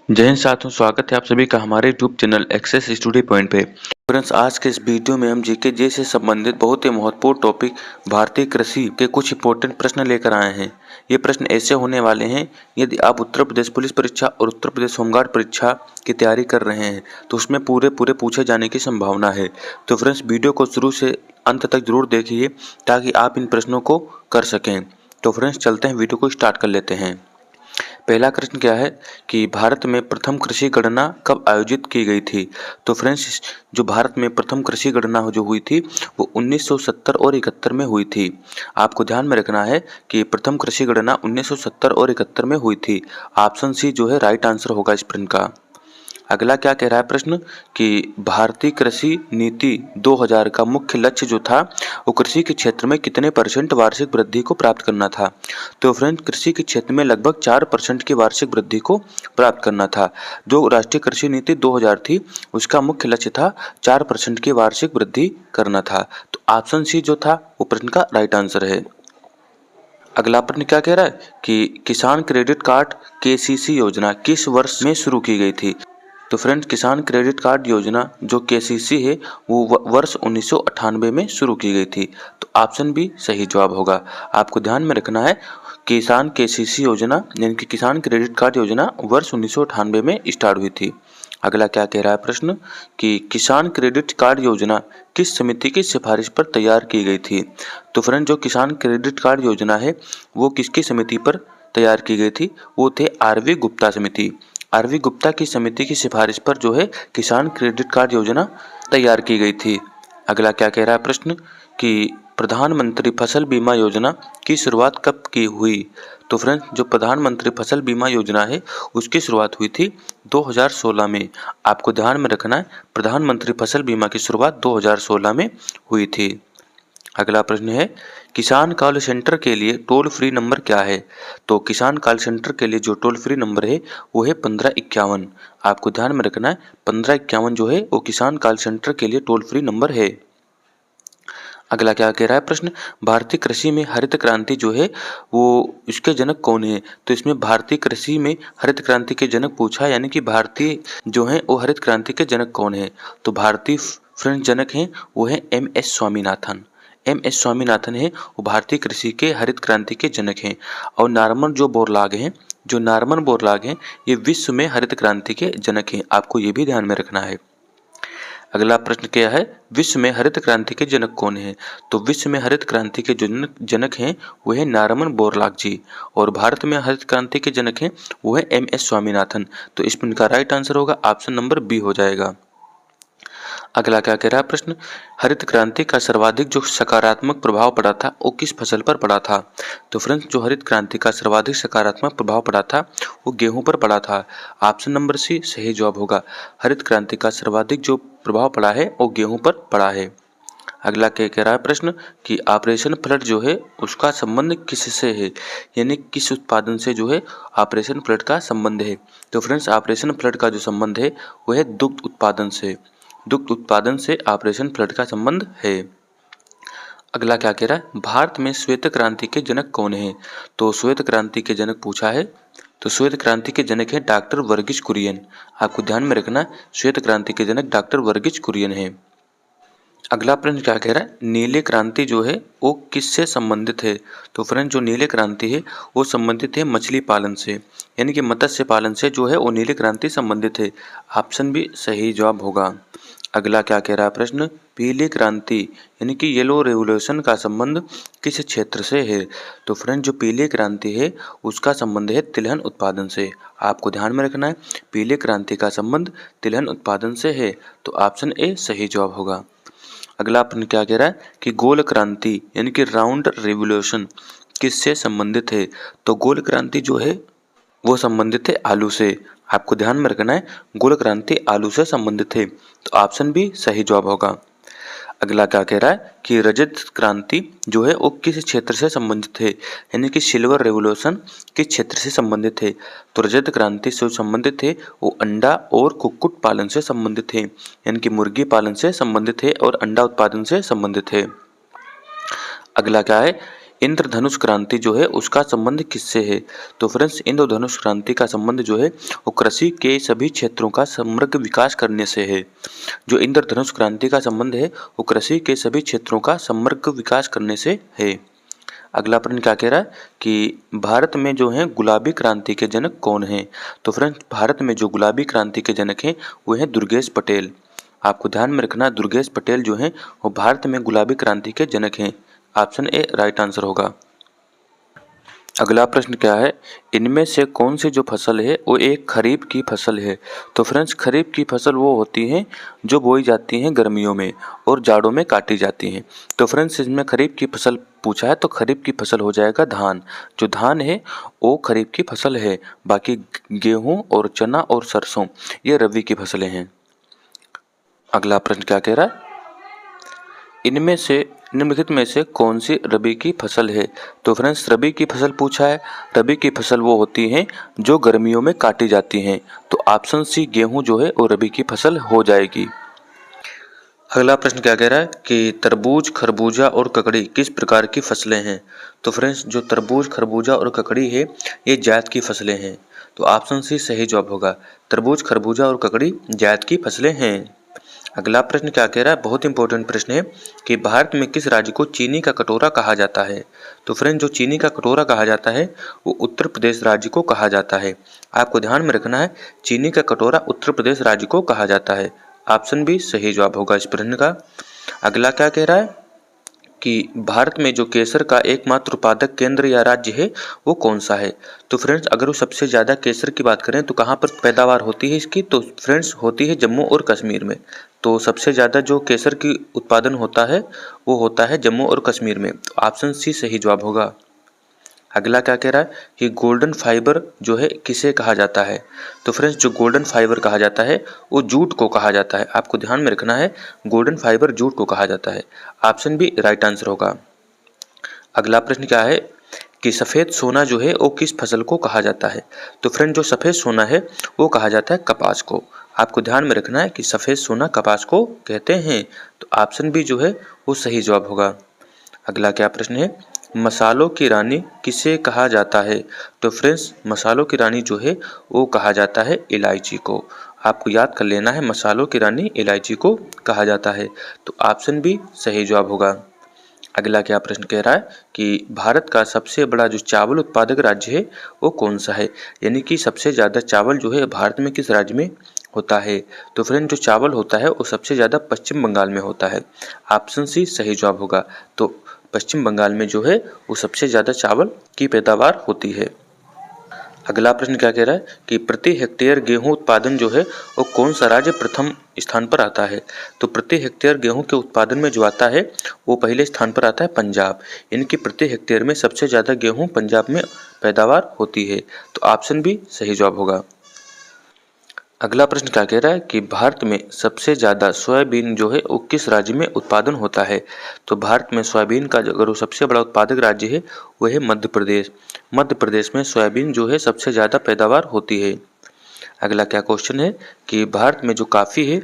जय हिंद साथियों, स्वागत है आप सभी का हमारे YouTube channel access study point पे। फ्रेंड्स, आज के इस वीडियो में हम जीके जे से संबंधित बहुत ही महत्वपूर्ण टॉपिक भारतीय कृषि के कुछ इंपॉर्टेंट प्रश्न लेकर आए हैं। ये प्रश्न ऐसे होने वाले हैं, यदि आप उत्तर प्रदेश पुलिस परीक्षा और उत्तर प्रदेश होमगार्ड परीक्षा की तैयारी कर रहे हैं तो उसमें पूरे पूछे जाने की संभावना है। तो फ्रेंड्स, वीडियो को शुरू से अंत तक जरूर देखिए ताकि आप इन प्रश्नों को कर सकें। तो फ्रेंड्स, चलते हैं, वीडियो को स्टार्ट कर लेते हैं। पहला प्रश्न क्या है कि भारत में प्रथम कृषि गणना कब आयोजित की गई थी। तो फ्रेंड्स, जो भारत में प्रथम कृषि गणना जो हुई थी वो 1970 और 71 में हुई थी। आपको ध्यान में रखना है कि प्रथम कृषि गणना 1970 और 71 में हुई थी। ऑप्शन सी जो है राइट आंसर होगा इस प्रश्न का। अगला क्या कह रहा है प्रश्न कि भारतीय कृषि नीति 2000 का मुख्य लक्ष्य जो था वो कृषि के क्षेत्र में कितने % वार्षिक वृद्धि को प्राप्त करना था। तो फ्रेंड, कृषि के क्षेत्र में लगभग 4% की वार्षिक वृद्धि को प्राप्त करना था। जो राष्ट्रीय कृषि नीति 2000 थी उसका मुख्य लक्ष्य था 4% की वार्षिक वृद्धि करना था। तो ऑप्शन सी जो था वो प्रश्न का राइट आंसर है। अगला प्रश्न क्या कह रहा है कि किसान क्रेडिट कार्ड केसीसी योजना किस वर्ष में शुरू की गई थी। तो फ्रेंड्स, किसान क्रेडिट कार्ड योजना जो केसीसी है वो वर्ष 1998 में शुरू की गई थी। तो ऑप्शन बी सही जवाब होगा। आपको ध्यान में रखना है, किसान केसीसी योजना यानी कि किसान क्रेडिट कार्ड योजना वर्ष 1998 में स्टार्ट हुई थी। अगला क्या कह रहा है प्रश्न कि किसान क्रेडिट कार्ड योजना किस समिति की सिफारिश पर तैयार की गई थी। तो फ्रेंड, जो किसान क्रेडिट कार्ड योजना है वो किसकी समिति पर तैयार की गई थी, वो थे आरवी गुप्ता समिति। आरवी गुप्ता की समिति की सिफारिश पर जो है किसान क्रेडिट कार्ड योजना तैयार की गई थी। अगला क्या कह रहा है प्रश्न कि प्रधानमंत्री फसल बीमा योजना की शुरुआत कब की हुई। तो फ्रेंड्स, जो प्रधानमंत्री फसल बीमा योजना है उसकी शुरुआत हुई थी 2016 में। आपको ध्यान में रखना है, प्रधानमंत्री फसल बीमा की शुरुआत 2016 में हुई थी। अगला प्रश्न है किसान कॉल सेंटर के लिए टोल फ्री नंबर क्या है। तो किसान कॉल सेंटर के लिए जो टोल फ्री नंबर है वो है 1551। आपको ध्यान में रखना है, 1551 जो है वो किसान कॉल सेंटर के लिए टोल फ्री नंबर है। अगला क्या कह रहा है प्रश्न, भारतीय कृषि में हरित क्रांति जो है वो इसके जनक कौन है। तो इसमें भारतीय कृषि में हरित क्रांति के जनक पूछा, यानी कि भारतीय जो है वो हरित क्रांति के जनक कौन है। तो भारतीय फ्रेंड जनक हैं वो है MS स्वामीनाथन। MS स्वामीनाथन है वो भारतीय कृषि के हरित क्रांति के जनक हैं। और नारमन बोरलाग हैं ये विश्व में हरित क्रांति के जनक हैं। आपको ये भी ध्यान में रखना है। अगला प्रश्न क्या है, विश्व में हरित क्रांति के जनक कौन है। तो विश्व में हरित क्रांति के जो जनक हैं वो है नारमन बोरलाग जी। और भारत में हरित क्रांति के जनक हैं वो है MS स्वामीनाथन। तो इस प्रश्न का राइट आंसर होगा ऑप्शन नंबर बी हो जाएगा। अगला क्या कह रहा है प्रश्न, हरित क्रांति का सर्वाधिक जो सकारात्मक प्रभाव पड़ा था वो किस फसल पर पड़ा था। तो फ्रेंड्स, जो हरित क्रांति का सर्वाधिक सकारात्मक प्रभाव पड़ा था वो गेहूं पर पड़ा था। ऑप्शन नंबर सी सही जवाब होगा। हरित क्रांति का सर्वाधिक जो प्रभाव पड़ा है वो गेहूं पर पड़ा है। अगला क्या कह रहा है प्रश्न कि ऑपरेशन फ्लड जो है उसका संबंध किससे है, यानी किस उत्पादन से जो है ऑपरेशन फ्लड का संबंध है। तो फ्रेंड्स, ऑपरेशन फ्लड का जो संबंध है वो है दुग्ध उत्पादन से। दुग्ध उत्पादन से ऑपरेशन फ्लड का संबंध है। अगला क्या कह रहा है, भारत में श्वेत क्रांति के जनक कौन है। तो श्वेत क्रांति के जनक पूछा है, तो श्वेत क्रांति के जनक है डॉक्टर वर्गीज कुरियन। आपको ध्यान में रखना, श्वेत क्रांति के जनक डॉक्टर वर्गीज कुरियन है। अगला प्रश्न क्या कह रहा है, नीले क्रांति जो है वो किससे संबंधित है। तो फ्रेंड, जो नीले क्रांति है वो संबंधित है मछली पालन से, यानी कि मत्स्य पालन से जो है वो नीले क्रांति संबंधित है। ऑप्शन भी सही जवाब होगा। अगला क्या कह रहा है प्रश्न, पीली क्रांति यानी कि येलो रेवोल्यूशन का संबंध किस क्षेत्र से है। तो फ्रेंड, जो पीली क्रांति है उसका संबंध है तिलहन उत्पादन से। आपको ध्यान में रखना है, पीली क्रांति का संबंध तिलहन उत्पादन से है। तो ऑप्शन ए सही जवाब होगा। अगला प्रश्न क्या कह रहा है कि गोल क्रांति यानी कि राउंड रेवोल्यूशन किससे संबंधित है। तो गोल क्रांति जो है वो संबंधित है आलू से। आपको ध्यान में रखना है, गोल क्रांति आलू से संबंधित है। तो ऑप्शन बी सही जवाब होगा। अगला क्या कह रहा है कि रजत क्रांति जो है वो किस क्षेत्र से संबंधित है, यानी कि सिल्वर रेवोल्यूशन किस क्षेत्र से संबंधित है। तो रजत क्रांति से संबंधित है वो अंडा और कुक्कुट पालन से संबंधित है, यानी कि मुर्गी पालन से संबंधित है और अंडा उत्पादन से संबंधित है। अगला क्या है, इंद्रधनुष क्रांति जो है उसका संबंध किससे है? तो फ्रेंड्स इंद्रधनुष क्रांति का संबंध जो है वो कृषि के सभी क्षेत्रों का समग्र विकास करने से है। जो इंद्रधनुष क्रांति का संबंध है वो कृषि के सभी क्षेत्रों का समग्र विकास करने से है। अगला प्रश्न क्या कह रहा है कि भारत में जो है गुलाबी क्रांति के जनक कौन है? तो फ्रेंड्स भारत में जो गुलाबी क्रांति के जनक हैं वो हैं दुर्गेश पटेल। आपको ध्यान में रखना, दुर्गेश पटेल जो हैं वो भारत में गुलाबी क्रांति के जनक हैं। ऑप्शन ए राइट आंसर होगा। अगला प्रश्न क्या है, इनमें से कौन सी जो फसल है वो एक खरीफ की फसल है? तो फ्रेंड्स खरीफ की फसल वो होती हैं जो बोई जाती हैं गर्मियों में और जाड़ों में काटी जाती हैं। तो फ्रेंड्स इसमें खरीफ की फसल पूछा है तो खरीफ की फसल हो जाएगा धान। जो धान है वो खरीफ की फसल है। बाकी गेहूं और चना और सरसों ये रबी की फसलें हैं। अगला प्रश्न क्या कह रहा है, इनमें से निम्नलिखित में से कौन सी रबी की फसल है? तो फ्रेंड्स रबी की फसल पूछा है। रबी की फसल वो होती हैं जो गर्मियों में काटी जाती हैं। तो ऑप्शन सी गेहूं जो है वो रबी की फसल हो जाएगी। अगला प्रश्न क्या कह रहा है कि तरबूज, खरबूजा और ककड़ी किस प्रकार की फसलें हैं? तो फ्रेंड्स जो तरबूज, खरबूजा और ककड़ी है ये जायद की फसलें हैं। तो ऑप्शन सी सही जवाब होगा। तरबूज, खरबूजा और ककड़ी जायद की फसलें हैं। अगला प्रश्न क्या कह रहा है, बहुत इंपॉर्टेंट प्रश्न है कि भारत में किस राज्य को चीनी का कटोरा कहा जाता है? तो फ्रेंड जो चीनी का कटोरा कहा जाता है वो उत्तर प्रदेश राज्य को कहा जाता है। आपको ध्यान में रखना है, चीनी का कटोरा उत्तर प्रदेश राज्य को कहा जाता है। ऑप्शन बी सही जवाब होगा इस प्रश्न का। अगला क्या कह रहा है कि भारत में जो केसर का एकमात्र उत्पादक केंद्र या राज्य है वो कौन सा है? तो फ्रेंड्स अगर वो सबसे ज़्यादा केसर की बात करें तो कहाँ पर पैदावार होती है इसकी? तो फ्रेंड्स होती है जम्मू और कश्मीर में। तो सबसे ज़्यादा जो केसर की उत्पादन होता है वो होता है जम्मू और कश्मीर में। तो ऑप्शन सी सही जवाब होगा। अगला क्या कह रहा है कि गोल्डन फाइबर जो है किसे कहा जाता है? तो फ्रेंड्स जो गोल्डन फाइबर कहा जाता है वो जूट को कहा जाता है। आपको ध्यान में रखना है, गोल्डन फाइबर जूट को कहा जाता है। ऑप्शन बी राइट आंसर होगा। अगला प्रश्न क्या है कि सफ़ेद सोना जो है वो किस फसल को कहा जाता है? तो फ्रेंड जो सफ़ेद सोना है वो कहा जाता है कपास को। आपको ध्यान में रखना है कि सफ़ेद सोना कपास को कहते हैं। तो ऑप्शन बी जो है वो सही जवाब होगा। अगला क्या प्रश्न है, मसालों की रानी किसे कहा जाता है? तो फ्रेंड्स मसालों की रानी जो है वो कहा जाता है इलायची को। आपको याद कर लेना है, मसालों की रानी इलायची को कहा जाता है। तो ऑप्शन बी सही जवाब होगा। अगला क्या प्रश्न कह रहा है कि भारत का सबसे बड़ा जो चावल उत्पादक राज्य है वो कौन सा है? यानी कि सबसे ज़्यादा चावल जो है भारत में किस राज्य में होता है? तो फ्रेंड जो चावल होता है वो सबसे ज़्यादा पश्चिम बंगाल में होता है। ऑप्शन सी सही जवाब होगा। तो पश्चिम बंगाल में जो है वो सबसे ज़्यादा चावल की पैदावार होती है। अगला प्रश्न क्या कह रहा है कि प्रति हेक्टेयर गेहूं उत्पादन जो है वो कौन सा राज्य प्रथम स्थान पर आता है? तो प्रति हेक्टेयर गेहूं के उत्पादन में जो आता है वो पहले स्थान पर आता है पंजाब। इनकी प्रति हेक्टेयर में सबसे ज़्यादा गेहूं पंजाब में पैदावार होती है। तो ऑप्शन बी सही जवाब होगा। अगला प्रश्न क्या कह रहा है कि भारत में सबसे ज़्यादा सोयाबीन जो है वो किस राज्य में उत्पादन होता है? तो भारत में सोयाबीन का अगर वो सबसे बड़ा उत्पादक राज्य है वो है मध्य प्रदेश। मध्य प्रदेश में सोयाबीन जो है सबसे ज़्यादा पैदावार होती है। अगला क्या क्वेश्चन है कि भारत में जो कॉफ़ी है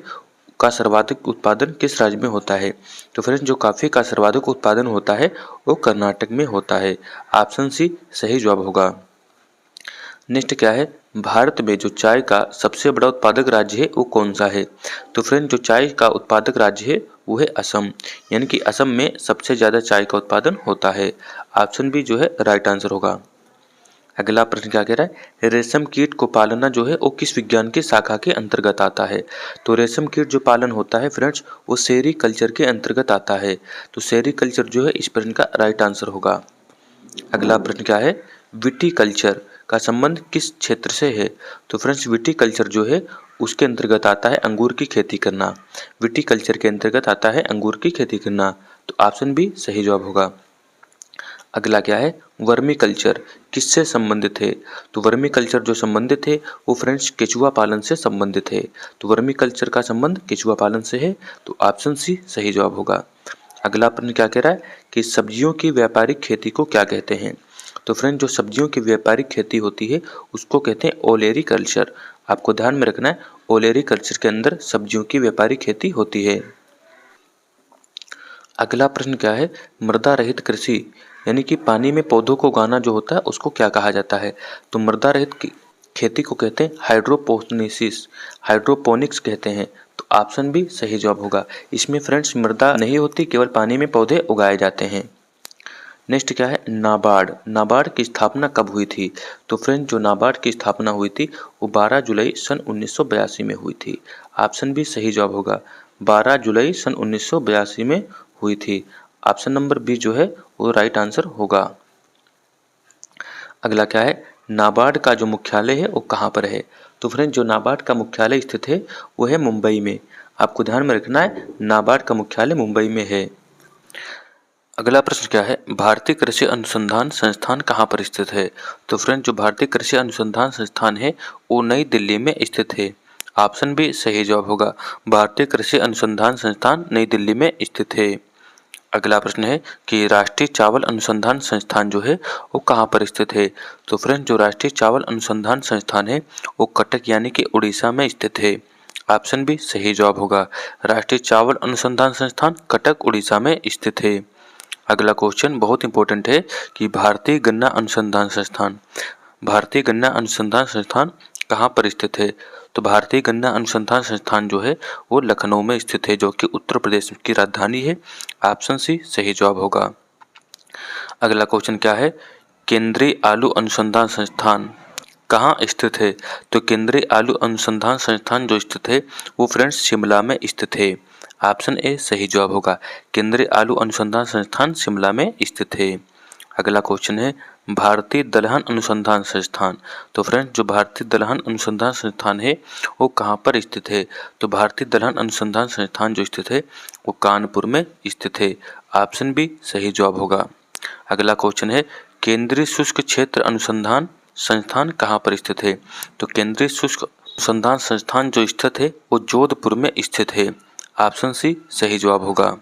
का सर्वाधिक उत्पादन किस राज्य में होता है? तो फ्रेंड्स जो कॉफ़ी का सर्वाधिक उत्पादन होता है वो कर्नाटक में होता है। ऑप्शन सी सही जवाब होगा। नेक्स्ट क्या है, भारत में जो चाय का सबसे बड़ा उत्पादक राज्य है वो कौन सा है? तो फ्रेंड जो चाय का उत्पादक राज्य है वो है असम। यानी कि असम में सबसे ज़्यादा चाय का उत्पादन होता है। ऑप्शन बी जो है राइट आंसर होगा। अगला प्रश्न क्या कह रहा है, रेशम कीट को पालना जो है वो किस विज्ञान की शाखा के अंतर्गत आता है? तो रेशम कीट जो पालन होता है फ्रेंड्स वो सेरीकल्चर के अंतर्गत आता है। तो सेरीकल्चर जो है इस प्रश्न का राइट आंसर होगा। अगला प्रश्न क्या है, विटीकल्चर का संबंध किस क्षेत्र से है? तो फ्रेंड्स विटीकल्चर जो है उसके अंतर्गत आता है अंगूर की खेती करना। विटीकल्चर के अंतर्गत आता है अंगूर की खेती करना। तो ऑप्शन बी सही जवाब होगा। अगला क्या है, वर्मी कल्चर किससे संबंधित है? तो वर्मी कल्चर जो संबंधित है वो फ्रेंड्स केचुआ पालन से संबंधित है। तो वर्मी कल्चर का संबंध केचुआ पालन से है। तो ऑप्शन सी सही जवाब होगा। अगला प्रश्न क्या कह रहा है कि सब्जियों की व्यापारिक खेती को क्या कहते हैं? तो फ्रेंड जो सब्जियों की व्यापारिक खेती होती है उसको कहते हैं ओलेरी कल्चर। आपको ध्यान में रखना है, ओलेरी कल्चर के अंदर सब्जियों की व्यापारिक खेती होती है। अगला प्रश्न क्या है, मृदा रहित कृषि यानी कि पानी में पौधों को उगाना जो होता है उसको क्या कहा जाता है? तो मृदा रहित खेती को कहते हैं हाइड्रोपोनिक्स, हाइड्रोपोनिक्स कहते हैं। तो ऑप्शन बी सही जवाब होगा। इसमें फ्रेंड्स मृदा नहीं होती, केवल पानी में पौधे उगाए जाते हैं। नेक्स्ट क्या है? नाबार्ड। नाबार्ड की स्थापना कब हुई थी? तो फ्रेंड जो नाबार्ड की स्थापना हुई थी वो 12 जुलाई सन 1982 में हुई थी। ऑप्शन बी सही जवाब होगा। 12 जुलाई सन 1982 में हुई थी। ऑप्शन नंबर बी जो है वो राइट आंसर होगा। अगला क्या है? नाबार्ड का जो मुख्यालय है वो कहाँ पर है? तो फ्रेंड जो नाबार्ड का मुख्यालय स्थित है वो है मुंबई में। आपको ध्यान में रखना है नाबार्ड का मुख्यालय मुंबई में है। अगला प्रश्न क्या है? भारतीय कृषि अनुसंधान संस्थान कहाँ पर स्थित है? तो फ्रेंड जो भारतीय कृषि अनुसंधान संस्थान है वो नई दिल्ली में स्थित है। ऑप्शन बी सही जवाब होगा। भारतीय कृषि अनुसंधान संस्थान नई दिल्ली में स्थित है। अगला प्रश्न है कि राष्ट्रीय चावल अनुसंधान संस्थान जो है वो कहाँ पर स्थित है? तो फ्रेंड जो राष्ट्रीय चावल अनुसंधान संस्थान है वो कटक यानी कि उड़ीसा में स्थित है। ऑप्शन बी सही जवाब होगा। राष्ट्रीय चावल अनुसंधान संस्थान कटक उड़ीसा में स्थित है। अगला क्वेश्चन बहुत इंपॉर्टेंट है कि भारतीय गन्ना अनुसंधान संस्थान, भारतीय गन्ना अनुसंधान संस्थान कहाँ पर स्थित है? तो भारतीय गन्ना अनुसंधान संस्थान जो है वो लखनऊ में स्थित है, जो कि उत्तर प्रदेश की राजधानी है। ऑप्शन सी सही जवाब होगा। अगला क्वेश्चन क्या है? केंद्रीय आलू अनुसंधान संस्थान कहाँ स्थित है? तो केंद्रीय आलू अनुसंधान संस्थान जो स्थित है वो फ्रेंड्स शिमला में स्थित है। ऑप्शन ए सही जवाब होगा। केंद्रीय आलू अनुसंधान संस्थान शिमला में स्थित है। अगला क्वेश्चन है भारतीय दलहन अनुसंधान संस्थान। तो फ्रेंड्स जो भारतीय दलहन अनुसंधान संस्थान है वो कहाँ पर स्थित है? तो भारतीय दलहन अनुसंधान संस्थान जो स्थित है वो कानपुर में स्थित है। ऑप्शन बी सही जवाब होगा। अगला क्वेश्चन है केंद्रीय शुष्क क्षेत्र अनुसंधान संस्थान कहाँ पर स्थित है? तो केंद्रीय शुष्क अनुसंधान संस्थान जो स्थित है वो जोधपुर में स्थित है। ऑप्शन सी सही जवाब होगा।